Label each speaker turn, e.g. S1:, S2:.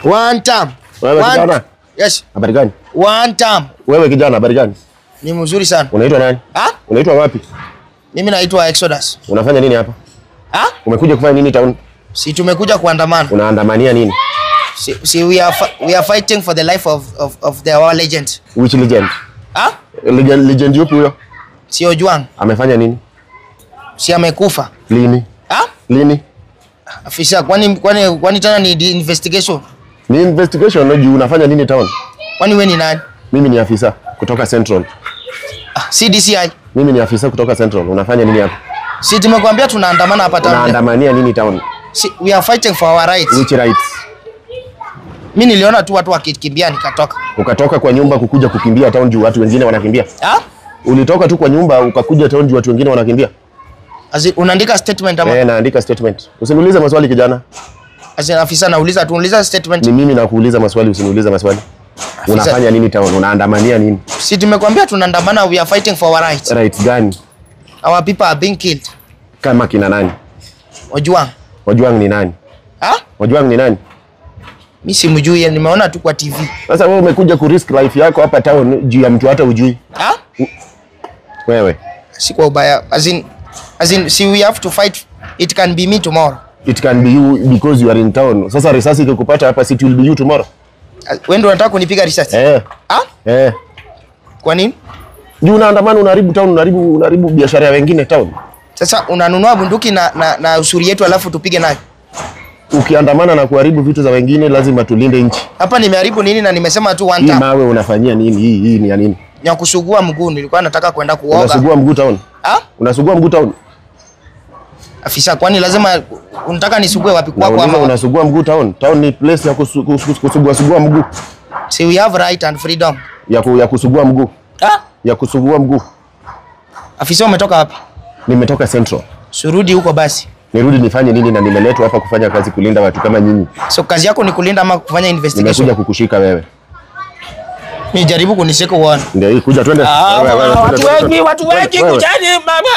S1: One time.
S2: Wewe kijana?
S1: Yes.
S2: Habari gani?
S1: One time.
S2: Wewe kijana, habari gani?
S1: Ni mzuri sana.
S2: Unaitwa nani? Unaitwa wapi?
S1: Mimi naitwa Exodus.
S2: Unafanya nini hapa? Umekuja kufanya nini town?
S1: Si tumekuja kuandamana.
S2: Unaandamania nini?
S1: We are fighting for the life of our legend.
S2: Which legend? Legend yupi huyo?
S1: Si Ojwang.
S2: Amefanya nini?
S1: Si amekufa.
S2: Lini? Lini?
S1: Afisa, kwani tena ni investigation?
S2: Ni investigation na juu unafanya nini town?
S1: Kwani wewe ni nani?
S2: Mimi ni afisa kutoka Central.
S1: CDCI.
S2: Mimi ni afisa kutoka Central. Unafanya nini hapa?
S1: Si tumekuambia tunaandamana hapa town.
S2: Unaandamania nini town?
S1: We are fighting for our rights.
S2: Which rights?
S1: Mimi niliona tu watu wakikimbia nikatoka.
S2: Ukatoka kwa nyumba kukuja kukimbia town juu watu wengine wanakimbia? Ulitoka tu kwa nyumba ukakuja town juu watu wengine wanakimbia? Unaandika statement ama? Naandika statement. Usiniulize maswali kijana.
S1: Afisa nauliza tu, uliza statement.
S2: Ni mimi nakuuliza maswali, usiniulize maswali. Unafanya nini town? Unaandamania nini?
S1: Si tumekuambia tunaandamana, we are fighting for our rights.
S2: Rights gani?
S1: Our people are being killed.
S2: Kama kina nani?
S1: Ojwang.
S2: Ojwang ni nani? Ojwang ni nani?
S1: Mimi simjui, nimeona tu kwa TV.
S2: Sasa wewe umekuja ku risk life yako hapa town juu ya mtu hata ujui. Wewe.
S1: Si kwa ubaya. As in, see, we have to fight. It can be me tomorrow.
S2: It can be you because you are in town. Sasa risasi ikikupata hapa, it will be you tomorrow.
S1: Wewe ndio unataka kunipiga risasi? Kwa nini?
S2: Juu unaandamana, unaharibu town, unaharibu biashara ya wengine town.
S1: Sasa unanunua bunduki na usuri yetu alafu tupige nayo.
S2: Ukiandamana na kuharibu vitu za wengine lazima tulinde nchi.
S1: Hapa nimeharibu nini na nimesema tu one time.
S2: Hii mawe unafanyia nini? Hii ni ya nini?
S1: Ya kusugua mguu, nilikuwa nataka kwenda kuoga.
S2: Unasugua mguu town? Unasugua mguu town?
S1: Afisa, kwani lazima unataka nisugue wapi kwako ama?
S2: Unasugua mguu town? Town ni place ya kusugua mguu.
S1: See, we have right and freedom.
S2: Ya kusugua mguu. Ya kusugua mguu.
S1: Afisa, umetoka wapi?
S2: Nimetoka Central.
S1: Surudi huko basi.
S2: Nirudi nifanye nini na nimeletwa hapa kufanya kazi kulinda watu kama nyinyi?
S1: So kazi yako ni kulinda ama kufanya investigation?
S2: Nimekuja kukushika wewe.
S1: Mimi jaribu kunishika uone.
S2: Ndio hii kuja twende.
S1: Watu wengi kujani mama.